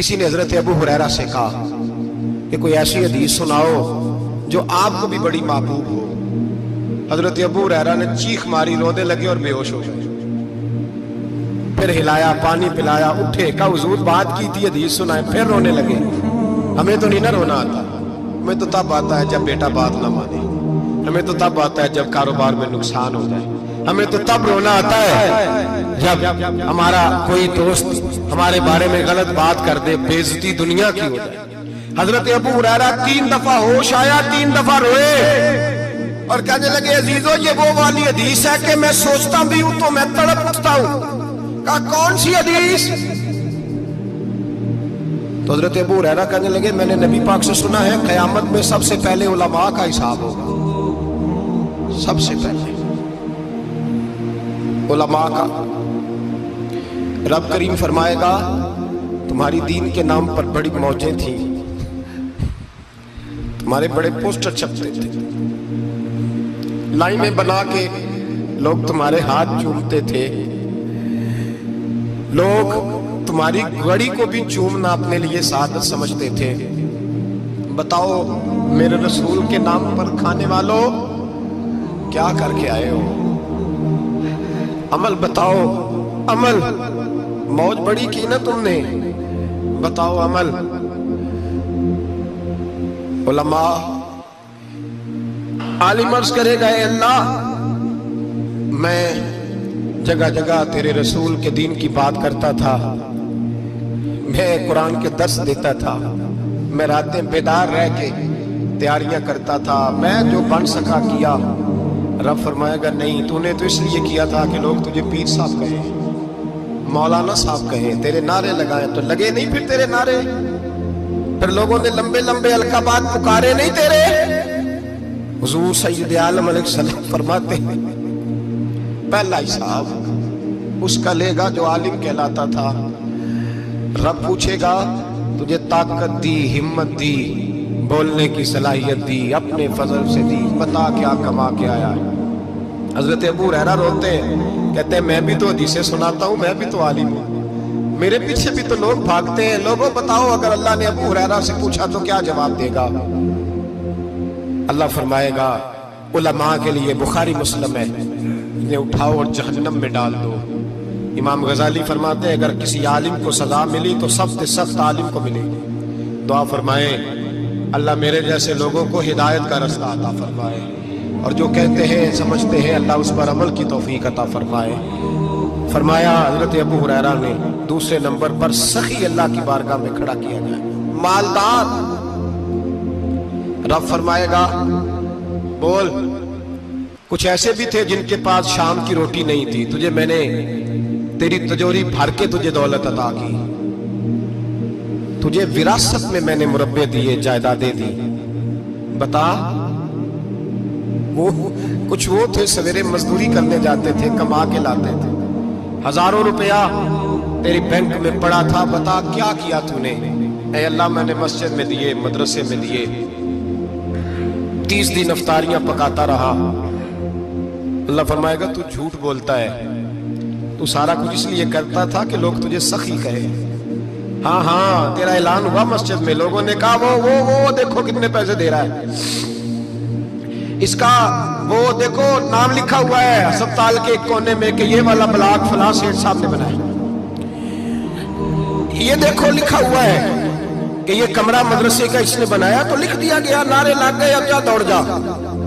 किसी ने हजरत अबू हुरैरा से कहा कि कोई ऐसी हदीस सुनाओ जो आपको भी बड़ी महबूब हो। हजरत अबू हुरैरा ने चीख मारी, रोने लगे और बेहोश हो गए। फिर हिलाया, पानी पिलाया, उठे, कहा हुजूर बात की थी, हदीस सुनाए, फिर रोने लगे। हमें तो नहीं ना रोना आता, हमें तो तब आता है जब बेटा बात ना माने, हमें तो तब आता है जब कारोबार में नुकसान हो जाए, हमें तो तब रोना आता है जब हमारा कोई दोस्त हमारे बारे में गलत बात कर दे, बेइज्जती दुनिया की हो जाए। हजरत अबू हुरैरा 3 दफा होश आया, 3 दफा रोए और कहने लगे अजीजों ये वो वाली हदीस है कि मैं सोचता भी हूं तो मैं तड़प उठता हूं। कहा कौन सी हदीस? तो हजरत अबू हुरैरा कहने लगे मैंने नबी पाक से सुना है क़यामत में सबसे पहले उलमा का हिसाब होगा, सबसे पहले उलमा का। रब करीम फरमाएगा तुम्हारी दीन के नाम पर बड़ी मौजें थी, तुम्हारे बड़े पोस्टर छपते थे, लाइनें बना के लोग तुम्हारे हाथ चूमते थे, लोग तुम्हारी घड़ी को भी चूमना अपने लिए सादत समझते थे। बताओ मेरे रसूल के नाम पर खाने वालों क्या करके आए हो? अमल बताओ, अमल। मौज बड़ी की ना तुमने, बताओ अमल। उलमा आलिम अर्ज करेगा ए अल्लाह मैं जगह जगह तेरे रसूल के दीन की बात करता था, मैं कुरान के दर्स देता था, मैं रातें बेदार रह के तैयारियां करता था, मैं जो बन सका किया। रब फरमाएगा नहीं, तूने तो इसलिए किया था कि लोग तुझे पीर साहब कहे, मौलाना साहब कहे, तेरे नारे लगाए, तो लगे नहीं फिर तेरे नारे, फिर लोगों ने लंबे लंबे अलकाबात पुकारे नहीं तेरे। हुजूर सैयद आलम अलैहिस्सलाम फरमाते हैं पहला हिसाब उसका लेगा जो आलिम कहलाता था। रब पूछेगा तुझे ताकत दी, हिम्मत दी, बोलने की सलाहियत दी, अपने फजल से दी, बता क्या कमा के आया है। हजरत अबू हुरैरा रोते हैं, कहते हैं मैं भी तो हदीसें सुनाता हूँ, मैं भी तो आलिम हूँ, मेरे पीछे भी तो लोग भागते हैं। लोगों बताओ अगर अल्लाह ने अबू हुरैरा से पूछा तो क्या जवाब देगा? अल्लाह फरमाएगा उलमा के लिए बुखारी मुस्लिम है, इन्हें उठाओ और जहन्नम में डाल दो। इमाम गजाली फरमाते हैं अगर किसी आलिम को सजा मिली तो सबसे सख्त आलिम को मिलेगी। दुआ फरमाए अल्लाह मेरे जैसे लोगों को हिदायत का रास्ता अता फरमाए, और जो कहते हैं समझते हैं अल्लाह उस पर अमल की तौफीक अता फरमाए। फरमाया हजरत अबू हुरैरा ने दूसरे नंबर पर सखी अल्लाह की बारगाह में खड़ा किया जाए, मालदार। रब फरमाएगा बोल कुछ ऐसे भी थे जिनके पास शाम की रोटी नहीं थी, तुझे मैंने तेरी तिजोरी भर के तुझे दौलत अता की, तुझे विरासत में मैंने मुरब्बे दिए, जायदादें दी। बता वो कुछ वो थे सवेरे मजदूरी करने जाते थे, कमा के लाते थे, हजारों रुपया तेरी बैंक में पड़ा था, बता क्या किया तूने? ऐ अल्लाह मैंने मस्जिद में दिए, मदरसे में दिए, 30 दिन इफ्तारियां पकाता रहा। अल्लाह फरमाएगा तू झूठ बोलता है, तू सारा कुछ इसलिए करता था कि लोग तुझे सखी कहे। हाँ हाँ तेरा ऐलान हुआ मस्जिद में, लोगों ने कहा वो देखो कितने पैसे दे रहा है, इसका वो देखो नाम लिखा हुआ है अस्पताल के एक कोने में कि ये वाला ब्लॉक फलां सेठ साहब ने बनाया, ये देखो लिखा हुआ है कि ये कमरा मदरसे का इसने बनाया, तो लिख दिया गया, नारे लग गए, अब जा दौड़ जा।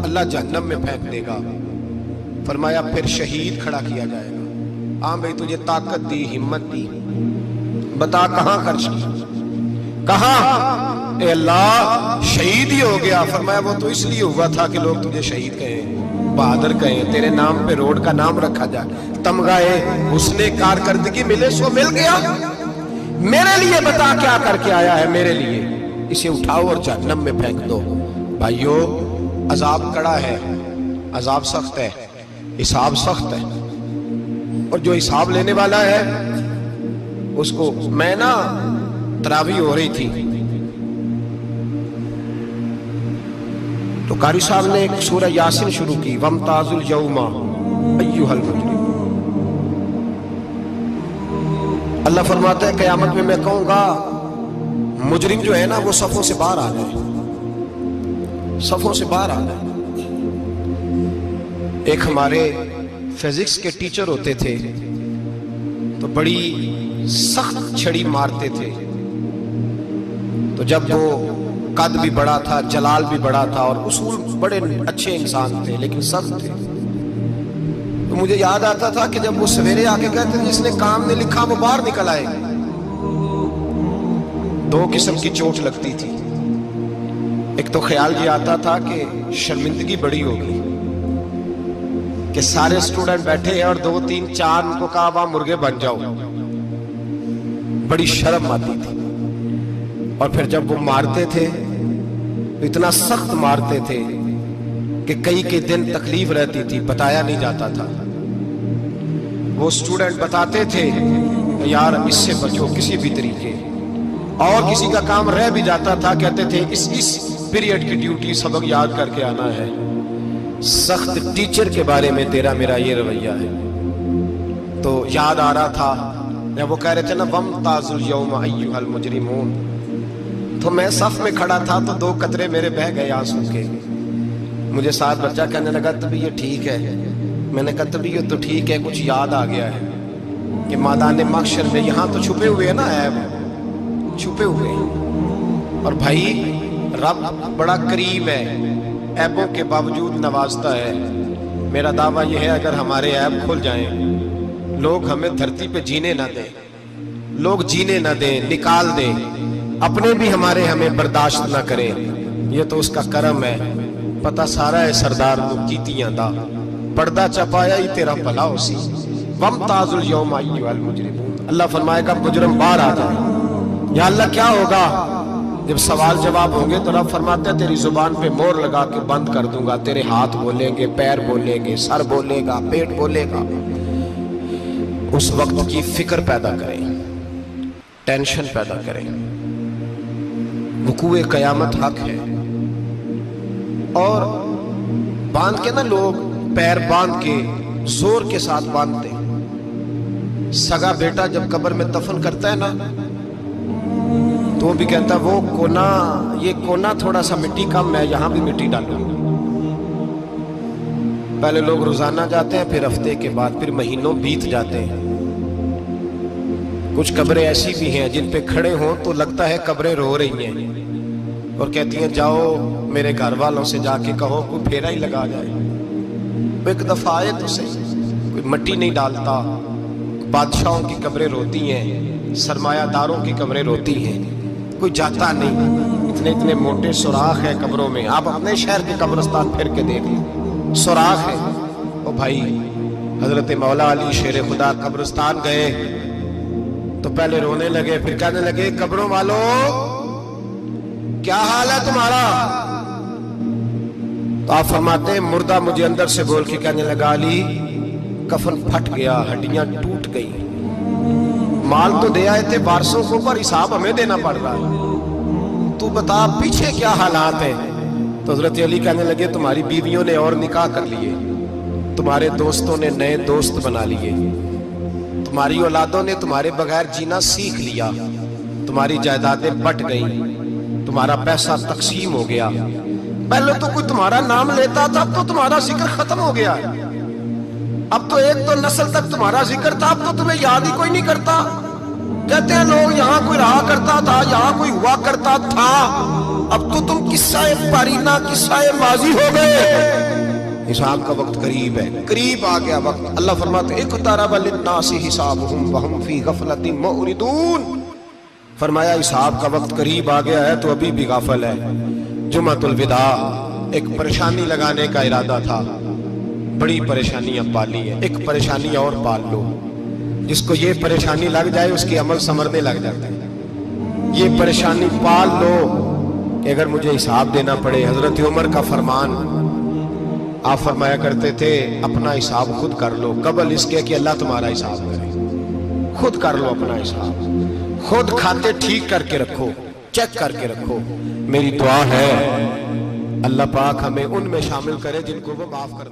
अल्लाह जहन्नम में फेंक देगा। फरमाया फिर शहीद खड़ा किया जाएगा। हाँ भाई तुझे ताकत दी, हिम्मत दी, बता कहां खर्च की, कहां? ए अल्लाह शहीद ही हो गया। फरमाया वो तो इसलिए हुआ था कि लोग तुझे शहीद कहे, बहादुर कहे, तेरे नाम पे रोड का नाम रखा जाए, तमगाए हुस्ने कारकर्दगी मिले, सो मिल गया। मेरे लिए बता क्या करके आया है मेरे लिए? इसे उठाओ और जहन्नम में फेंक दो। भाइयों अजाब कड़ा है, अजाब सख्त है, हिसाब सख्त है, और जो हिसाब लेने वाला है उसको, मैं ना तरावी हो रही थी तो कारी साहब ने एक सूरह यासीन शुरू की, वमताजुल यौमा अय्युहल मुजरिम। अल्लाह फरमाता है क़यामत में मैं कहूंगा मुजरिम जो है ना वो सफों से बाहर आ जाए, सफों से बाहर आ जाए। एक हमारे फिजिक्स के टीचर होते थे तो बड़ी सख्त छड़ी मारते थे। तो जब वो कद भी बड़ा था, जलाल भी बड़ा था और उसूल बड़े अच्छे इंसान थे लेकिन सख्त थे, तो मुझे याद आता था कि जब वो सवेरे आके कहते थे जिसने काम ने लिखा वो बाहर निकल आए। दो किस्म की चोट लगती थी। एक तो ख्याल ये आता था कि शर्मिंदगी बड़ी होगी कि सारे स्टूडेंट बैठे हैं और 2 3 4 को कहा वहां मुर्गे बन जाओ, बड़ी शर्म आती थी। और फिर जब वो मारते थे तो इतना सख्त मारते थे कि कई के दिन तकलीफ रहती थी, बताया नहीं जाता था। वो स्टूडेंट बताते थे यार इससे बचो किसी भी तरीके, और किसी का काम रह भी जाता था कहते थे इस पीरियड की ड्यूटी सबक याद करके आना है। सख्त टीचर के बारे में तेरा मेरा ये रवैया है। तो याद आ रहा था जब वो कह रहे थे ना वमताजुल यौम अय्युहल मुजरिमून, तो मैं सफ में खड़ा था तो 2 कतरे मेरे बह गए आंसू के। मुझे साथ बच्चा कहने लगा तबीयत ठीक है। मैंने कहा तबीयत तो ठीक है, कुछ याद आ गया है कि मैदान महशर में यहाँ तो छुपे हुए हैं ना ऐब, छुपे हुए हैं। और भाई रब बड़ा करीब है, ऐबों के बावजूद नवाजता है। मेरा दावा यह है अगर हमारे ऐब खुल जाएं, लोग हमें धरती पे जीने ना दें, लोग जीने ना दें, निकाल दें, अपने भी हमारे हमें बर्दाश्त ना करें, ये तो उसका करम है। पता सारा है सरदार को कीतियां दा, पर्दा चपाया ही तेरा भला हो सी। वमताजुल यौम अय्युहल मुजरिमून, अल्लाह फरमाएगा मुजरिम बाहर आ जाए। या अल्लाह क्या होगा जब सवाल जवाब होंगे तो रब फरमाते हैं तेरी जुबान पे मोहर लगा के बंद कर दूंगा, तेरे हाथ बोलेंगे, पैर बोलेंगे, सर बोलेगा, पेट बोलेगा। उस वक्त की फिक्र पैदा करें, टेंशन पैदा करें। वकूए कयामत हक है। और बांध के ना लोग पैर बांध के जोर के साथ बांधते। सगा बेटा जब कब्र में दफन करता है ना तो वो भी कहता वो कोना, ये कोना थोड़ा सा मिट्टी कम है, यहां भी मिट्टी डालो। पहले लोग रोजाना जाते हैं, फिर हफ्ते के बाद, फिर महीनों बीत जाते हैं। कुछ कब्रें ऐसी भी हैं जिन पे खड़े हों तो लगता है कब्रें रो रही हैं और कहती हैं जाओ मेरे घर वालों से जाके कहो कोई फेरा ही लगा जाए। एक दफा आए तो सही, कोई मट्टी नहीं डालता। बादशाहों की कब्रें रोती हैं, सरमायादारों की कब्रें रोती हैं, कोई जाता नहीं। इतने इतने मोटे सुराख हैं कब्रों में, आप अपने शहर के कब्रिस्तान फिर के देख लें, सुराख है। ओ भाई हजरत मौला अली शेर खुदा कब्रिस्तान गए तो पहले रोने लगे, फिर कहने लगे कब्रों वालों क्या हाल है तुम्हारा। तो आप फरमाते हैं मुर्दा मुझे अंदर से बोल के कहने लगा अली कफन फट गया, हड्डियां टूट गई, माल तो दे आए थे वारसों को पर हिसाब हमें देना पड़ रहा है, तू बता पीछे क्या हालात है। तो हजरत अली कहने लगे तुम्हारी बीवियों ने और निकाह कर लिए, तुम्हारे दोस्तों ने नए दोस्त बना लिए, तुम्हारी औलादों ने तुम्हारे बगैर जीना सीख लिया, तुम्हारी जायदादें बट गईं, तुम्हारा पैसा तकसीम हो गया। पहले तो कोई तुम्हारा नाम लेता था, अब तो तुम्हारा जिक्र खत्म हो गया। अब तो एक तो नस्ल तक तुम्हारा जिक्र था, अब तो तुम्हें याद ही कोई नहीं करता। कहते हैं लोग यहाँ कोई रहा करता था, यहाँ कोई हुआ करता था, अब तो तुम किस्सा पारीना किस्सा माजी हो गए। हिसाब का वक्त करीब है, करीब आ गया वक्त। अल्लाह फरमाते इक़्तरब लिन्नासि हिसाबुहुम वहुम फी गफलतिन मुरिदून, फरमाया हिसाब का वक्त करीब आ गया है तो अभी भी गाफिल है। जुमातुल विदा, एक परेशानी लगाने का इरादा था, बड़ी परेशानियां पाली है, एक परेशानी और पाल लो। जिसको ये परेशानी लग जाए उसके अमल समरने लग जाते हैं। ये परेशानी पाल लो कि अगर मुझे हिसाब देना पड़े। हजरत उमर का फरमान, आप फरमाया करते थे अपना हिसाब खुद कर लो, कबल इसके कि अल्लाह तुम्हारा हिसाब करे। खुद कर लो अपना हिसाब, खुद खाते ठीक करके रखो, चेक करके रखो। मेरी दुआ है अल्लाह पाक हमें उनमें शामिल करे जिनको वो माफ कर